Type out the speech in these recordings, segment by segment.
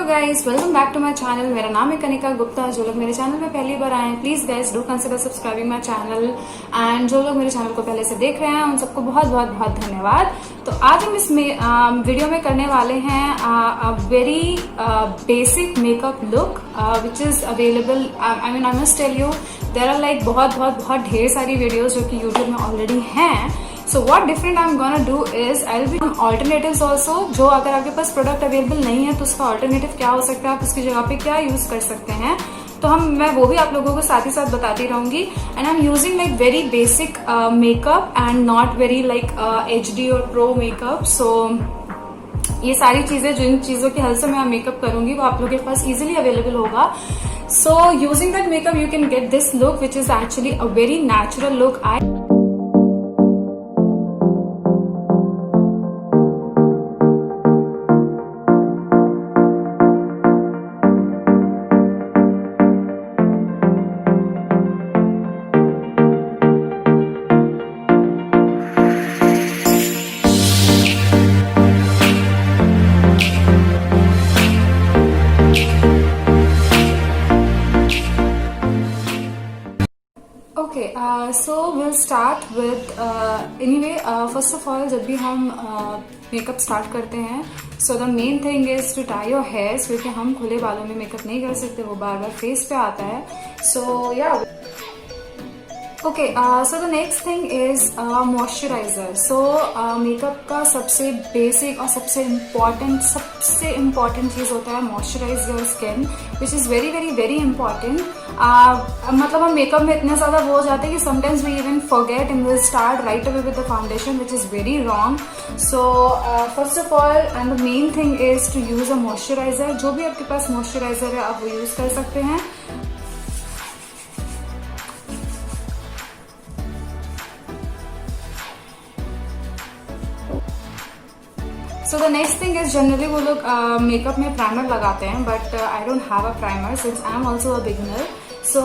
Hello guys, welcome back to my channel. मेरा नाम है कनिका गुप्ता। जो लोग मेरे चैनल पे पहली बार आए हैं, please guys do consider subscribing my channel. And जो लोग मेरे चैनल को पहले से देख रहे हैं उन सबको बहुत बहुत बहुत धन्यवाद। तो आज हम इस वीडियो में करने वाले हैं very basic makeup look which is available. I mean I must tell you there are like बहुत ढेर सारी वीडियोज जो कि यूट्यूब में ऑलरेडी हैं। So what different I'm gonna do is I'll be doing alternatives also। जो अगर आपके पास प्रोडक्ट अवेलेबल नहीं है तो उसका ऑल्टरनेटिव क्या हो सकता है, आप उसकी जगह पे क्या यूज कर सकते हैं, तो मैं वो भी आप लोगों को साथ ही साथ बताती रहूंगी। And I am using like very basic makeup and not very like HD और प्रो मेकअप। सो ये सारी चीजें, जिन चीजों की हेल्प से मैं मेकअप करूंगी वो आप लोगों के पास इजिली अवेलेबल होगा। So using that makeup you can get this look which is actually a very natural look. So will start with anyway first of all जब भी हम मेकअप स्टार्ट करते हैं so the main thing is to tie your hair, क्योंकि हम खुले बालों में मेकअप नहीं कर सकते, वो बार बार फेस पे आता है। So yeah okay, so the next thing is moisturiser. So makeup का सबसे बेसिक और सबसे इम्पॉर्टेंट चीज होता है moisturise your skin, which is very very very important. मतलब हम मेकअप में इतने ज्यादा वो हो जाते हैं कि sometimes we even forget and will start right away with the foundation, which is very wrong. So first of all and the main thing is to use a moisturiser. जो भी आपके पास मॉइस्चराइजर है आप वो यूज कर सकते हैं। So the next thing is generally वो लोग मेकअप में प्राइमर लगाते हैं, but I don't have a primer since I am also a beginner. So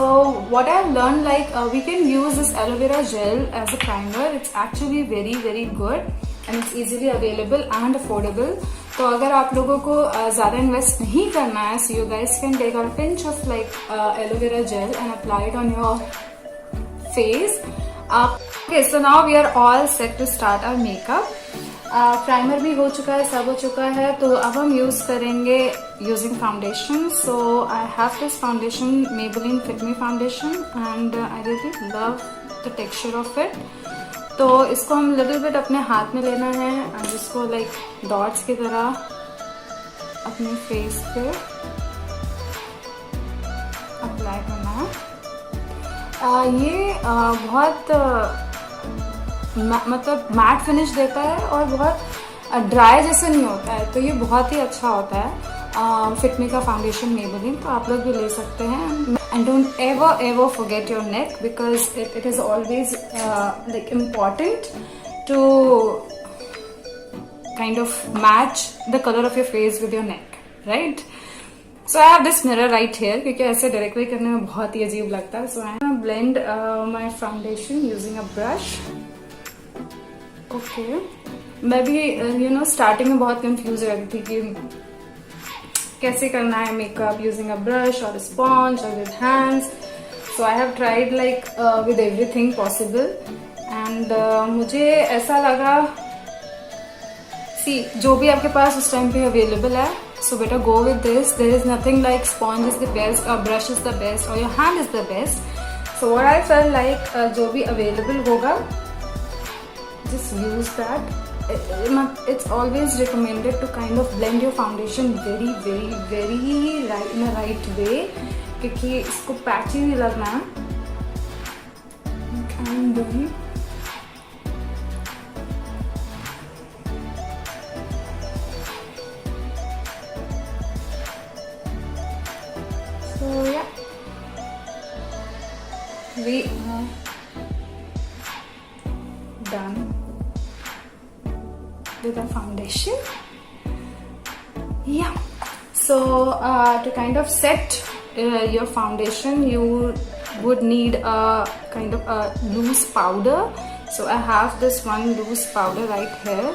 what I've learned, like we can use this aloe vera gel as a primer. It's actually very very good and it's easily available and affordable. तो अगर आप लोगों को ज्यादा invest नहीं करना है, so you guys can take a pinch of like aloe vera gel and apply it on your face. Okay, so now we are all set to start our makeup. Primer भी हो चुका है, सब हो चुका है, तो अब हम यूज करेंगे using foundation. So I have this foundation Maybelline fit me foundation and I really love the texture of it. तो इसको हम लिटिल बिट अपने हाथ में लेना है एंड इसको लाइक डॉट्स की तरह अपने फेस पे अप्लाई करना है। ये बहुत मतलब मैट फिनिश देता है और बहुत ड्राई जैसे नहीं होता है, तो ये बहुत ही अच्छा होता है फिटमी का फाउंडेशन मेबेलिन। तो आप लोग भी ले सकते हैं। And don't ever ever forget your neck because it is always like important to kind of match the colour of your face with your neck, right? So I have this mirror right here, क्योंकि ऐसे directly करने में बहुत ही अजीब लगता है। So I am blend my foundation using a brush. Okay, मैं भी यू नो स्टार्टिंग में बहुत कंफ्यूज हो रही थी कि कैसे करना है मेकअप यूजिंग अ ब्रश और स्पॉन्ज और with hands. So I have tried like with everything possible and मुझे ऐसा लगा सी जो भी आपके पास उस टाइम पे अवेलेबल है, so better go with this. There is nothing like sponge is the best और ब्रश इज द बेस्ट और your hand is the best. So what I felt like जो भी अवेलेबल होगा just use that. It's always recommended to kind of blend your foundation very very very right in a right way, क्योंकि इसको patchy नहीं लगना है। I'm doing so yeah, we are done with the foundation. Yeah, so to kind of set your foundation you would need a kind of a loose powder. So I have this one loose powder right here.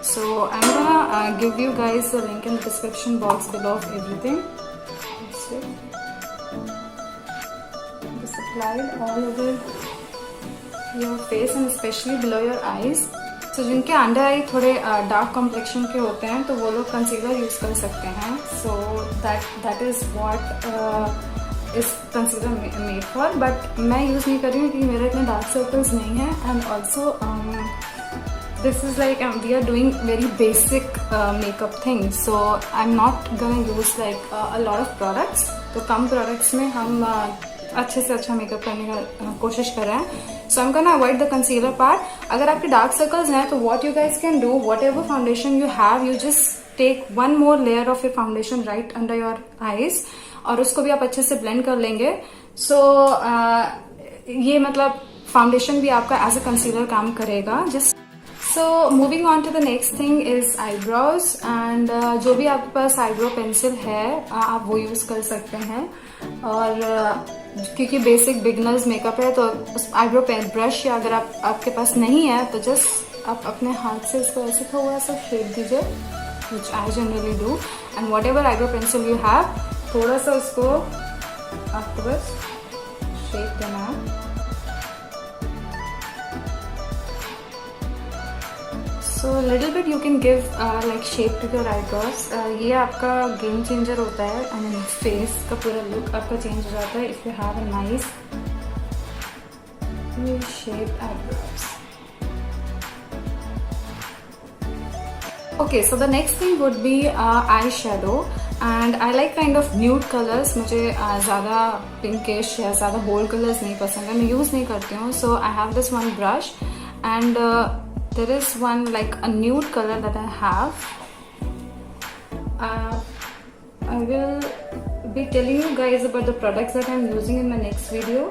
So I'm gonna give you guys the link in the description box below of everything. That's it. Just applied all over your face and especially below your eyes. So जिनके under आई थोड़े dark complexion के होते हैं तो वो लोग concealer use कर सकते हैं. So that is what इस कंसीलर मेड फॉर. बट मैं यूज नहीं कर रही हूँ क्योंकि मेरे इतने डार्क सर्कल्स नहीं है. And also this is like we are doing very basic makeup things, so I'm not gonna use like a lot of products. तो कम products में हम अच्छे से अच्छा मेकअप करने का कोशिश कर रहे हैं. So I'm gonna avoid the concealer part. अगर आपके dark circles हैं तो what you guys can do, whatever foundation you have, you just take one more layer of your foundation right under your eyes और उसको भी आप अच्छे से blend कर लेंगे. So ये मतलब foundation भी आपका as a concealer काम करेगा. Just So moving on to the next thing is eyebrows. And जो भी आपके पास eyebrow pencil है आप वो यूज कर सकते हैं. और क्योंकि बेसिक बिगनर्स मेकअप है तो उस eyebrow pen ब्रश या अगर आपके पास नहीं है तो जस्ट आप अपने हाथ से इसको ऐसे थोड़ा सा शेप दीजिए, which I generally do. And whatever eyebrow pencil you have, थोड़ा सा उसको आपको बस शेप देना है. So little bit you can give like shape to your eyebrows. ये आपका game changer होता है. I mean face का पूरा look आपका change हो जाता है if you have a nice shaped eyebrows. Okay, so the next thing would be eyeshadow. And I like kind of nude colors. मुझे ज़्यादा pinkish या ज़्यादा bold colors नहीं पसंद है, मैं use नहीं करती हूँ. So I have this one brush and there is one like a nude color that I have. I will be telling you guys about the products that I'm using in my next video.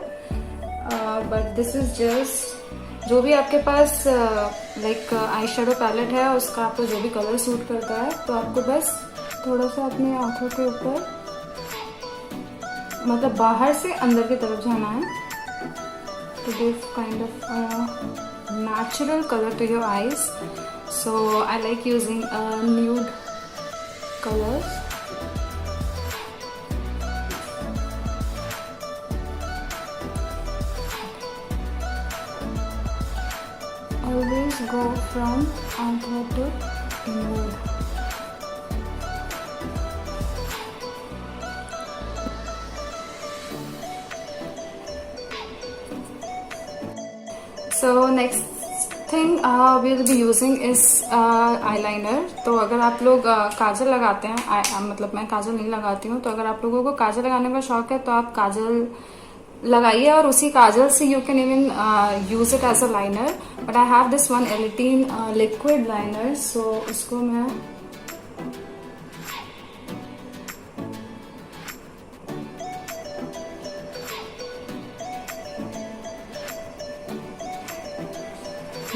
But this is just जो भी आपके पास like eye shadow palette है उसका आपको जो भी colour suit करता है तो आपको बस थोड़ा सा अपने आंखों के ऊपर मतलब बाहर से अंदर की तरफ जाना है to give kind of natural color to your eyes. So I like using nude colors. Always go from outward to inward. So next thing we'll be using is eyeliner. तो अगर आप लोग काजल लगाते हैं मतलब मैं काजल नहीं लगाती हूँ तो अगर आप लोगों को काजल लगाने का शौक है तो आप काजल लगाइए और उसी काजल से you can even use it as a liner. But I have this one Elitine liquid liner, so उसको मैं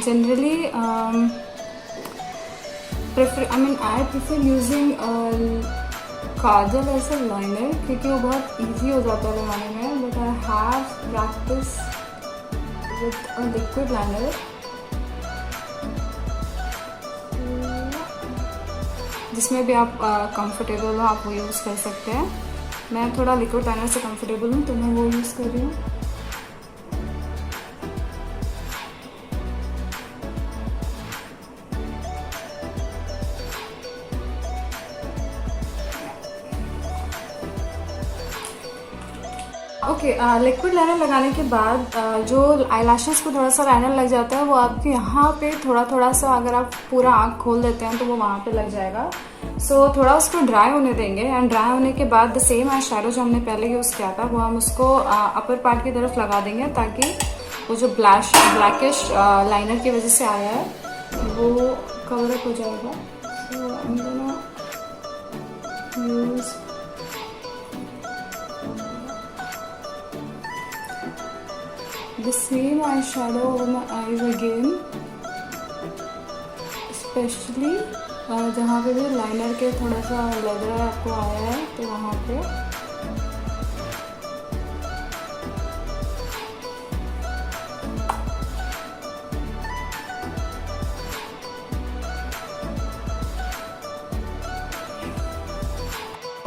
generally I prefer using kajal as a liner क्योंकि वो बहुत इजी हो जाता है लगाने में. But I have practice with a liquid liner जिसमें भी आप कंफर्टेबल हो आप वो यूज़ कर सकते हैं. मैं थोड़ा लिक्विड लाइनर से कंफर्टेबल हूँ तो मैं वो यूज़ कर रही हूँ. ओके, लिक्विड लाइनर लगाने के बाद जो आईलैशेस को थोड़ा सा लाइनर लग जाता है वो आपके यहाँ पे थोड़ा थोड़ा सा अगर आप पूरा आँख खोल देते हैं तो वो वहाँ पे लग जाएगा. सो थोड़ा उसको ड्राई होने देंगे. एंड ड्राई होने के बाद द सेम आई शेडो जो हमने पहले यूज़ किया था वो हम उसको अपर पार्ट की तरफ लगा देंगे ताकि वो जो ब्लैकिश लाइनर की वजह से आया है वो कवर अप हो जाएगा. So I am gonna use the same eyeshadow over my eyes again, especially जहाँ पे भी लाइनर के थोड़ा सा लग रहा है आपको आया है तो वहाँ पे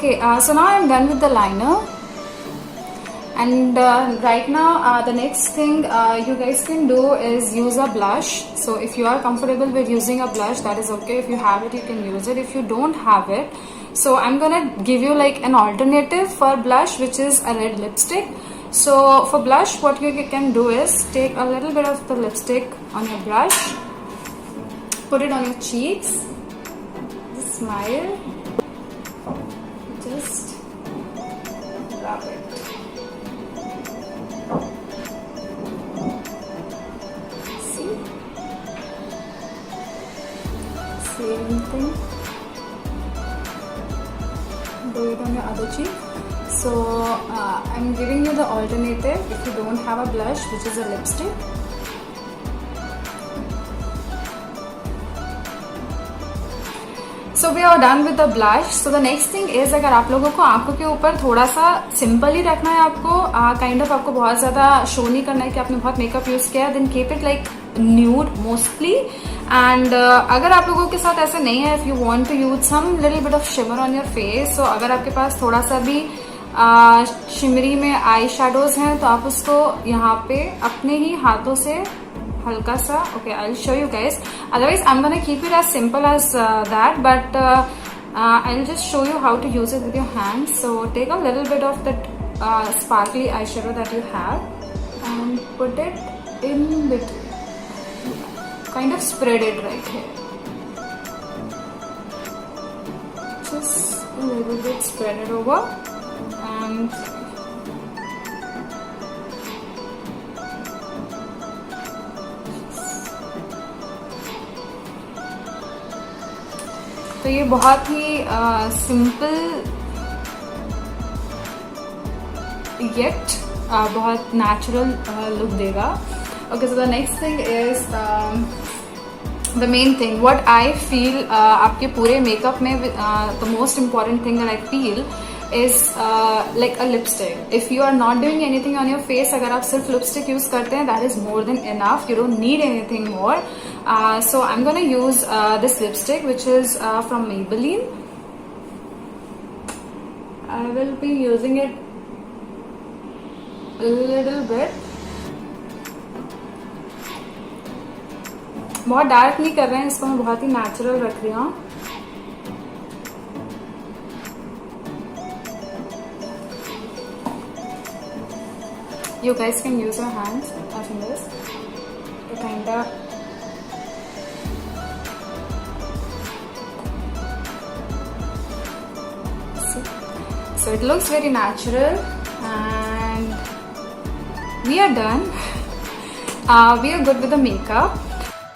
Okay, so now I'm done with the liner. And right now the next thing you guys can do is use a blush. So if you are comfortable with using a blush, that is okay. If you have it, you can use it. If you don't have it, so I'm gonna give you like an alternative for blush, which is a red lipstick. So for blush, what you can do is take a little bit of the lipstick on your brush, put it on your cheeks, just smile, just rub it. Same thing, do it on your other cheek. So I'm giving you the alternative if you don't have a blush, which is a lipstick. So we are done with the blush. So the next thing is, अगर आप लोगों को आंखों के ऊपर थोड़ा सा simple ही रखना है, आपको काइंड ऑफ आपको बहुत ज्यादा शो नहीं करना है कि आपने बहुत मेकअप यूज किया है, then keep it like nude mostly. And अगर आप लोगों के साथ ऐसा नहीं है, if you want to use some little bit of shimmer on your face, so अगर आपके पास थोड़ा सा भी शिमरी में आई शेडोज हैं, तो आप उसको यहाँ पे अपने ही हाथों से हल्का सा, okay, I'll show you guys. Otherwise, I'm gonna keep it as simple as that, but I'll just show you how to use it with your hands. So take a little bit of that sparkly eyeshadow that you have and put it in between. Kind of spread it right here. Just a little bit spread it over and तो ये बहुत ही simple yet बहुत natural look देगा. Okay, so the next thing is the main thing what I feel आपके पूरे makeup में the most important thing that I feel is like a lipstick. If you are not doing anything on your face, अगर आप सिर्फ lipstick use करते हैं, that is more than enough. You don't need anything more. So I'm gonna use this lipstick, which is from Maybelline. I will be using it a little bit. बहुत dark नहीं कर रहे हैं इसको, मैं बहुत ही नेचुरल रख रही हूँ. You guys can use your hands or fingers to kind of see. So it looks very natural, and we are done. We are good with the makeup.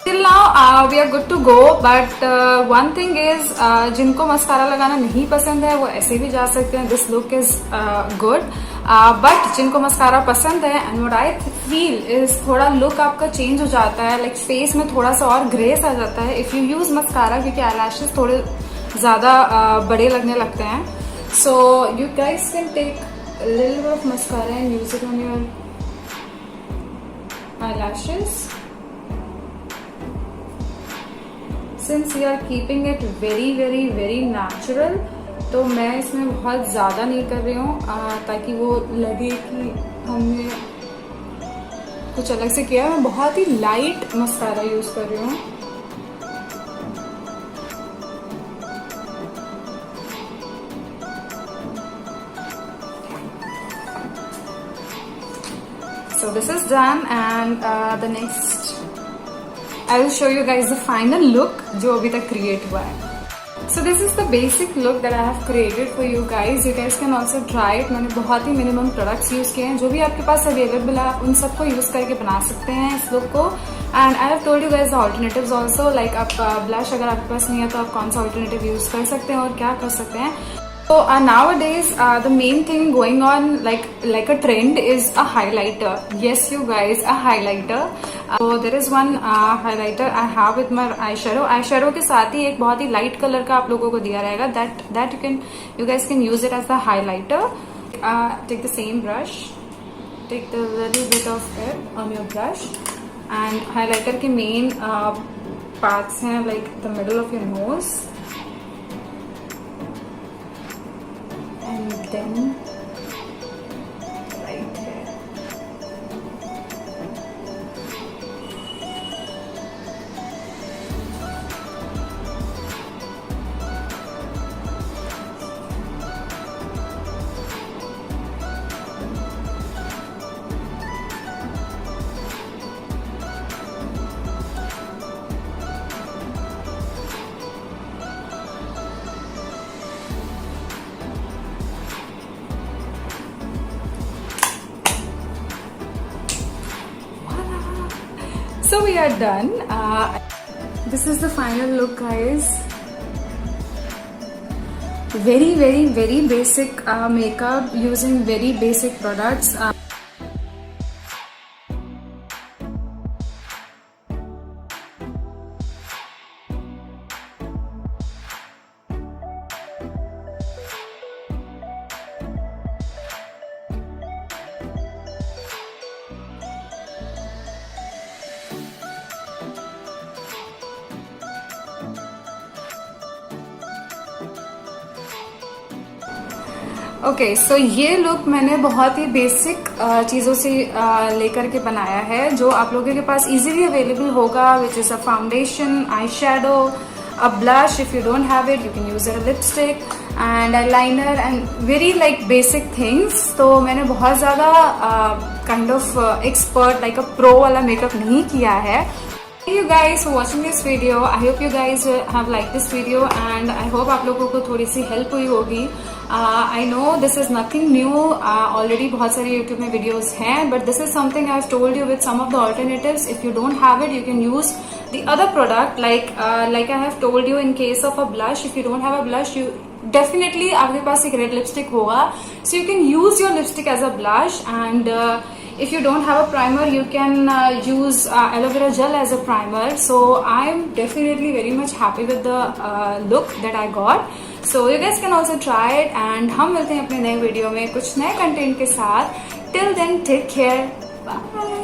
Till now we are good to go, but one thing is जिनको mascara लगाना नहीं पसंद है वो ऐसे भी जा सकते हैं. This look is good. But जिनको मस्कारा पसंद है, and what I feel is थोड़ा लुक आपका चेंज हो जाता है, लाइक फेस में थोड़ा सा और ग्रेस आ जाता है इफ यू यूज मस्कारा, क्योंकि आईलैशेस थोड़े ज्यादा बड़े लगने लगते हैं. So you guys can take little bit of mascara and use it on your eyelashes. Since you are keeping it very very very natural, तो मैं इसमें बहुत ज़्यादा नहीं कर रही हूँ ताकि वो लगे कि हमने कुछ अलग से किया है. मैं बहुत ही लाइट मस्कारा यूज़ कर रही हूँ. So this is done, and the next I will show you guys the final look जो अभी तक create हुआ है. So this is the basic look that I have created for you guys. You guys can also try it. मैंने बहुत ही minimum products use किए हैं, जो भी आपके पास अवेलेबल है उन सबको यूज करके बना सकते हैं इस लुक को. And I have told you guys the alternatives also, like आप ब्लश अगर आपके पास नहीं है तो आप कौन सा ऑल्टरनेटिव यूज कर सकते हैं और क्या कर सकते हैं. So nowadays the main thing going on like a trend is a highlighter. Yes, you guys, a highlighter. So there is one highlighter I have with my eyeshadow. Eyeshadow के साथ ही एक बहुत ही light color का आप लोगों को दिया रहेगा. That you guys can use it as the highlighter. Take the same brush, take the little bit of it on your brush, and highlighter के main parts हैं like the middle of your nose. then right here. So we are done. This is the final look, guys. Very basic makeup using very basic products. Okay so ये look मैंने बहुत ही basic चीज़ों से लेकर के बनाया है जो आप लोगों के पास इजीली अवेलेबल होगा, which is a foundation, eye shadow, a blush. If you don't have it, you can use a lipstick and eyeliner and very like basic things. तो मैंने बहुत ज़्यादा kind of expert like a pro वाला makeup नहीं किया है. Thank you guys for watching this video. I hope you guys have liked this video and I hope आप लोगों को थोड़ी सी help हुई होगी. I know this is nothing new. Already बहुत सारी YouTube में videos हैं, but this is something I've told you with some of the alternatives. If you don't have it, you can use the other product like I have told you in case of a blush. If you don't have a blush, you definitely आपके पास एक red lipstick होगा, so you can use your lipstick as a blush. And if you don't have a primer, you can use aloe vera gel as a primer. So I'm definitely very much happy with the look that I got. So you guys can also try it. And हम मिलते हैं अपने नए video में कुछ नए content के साथ. Till then, take care. Bye.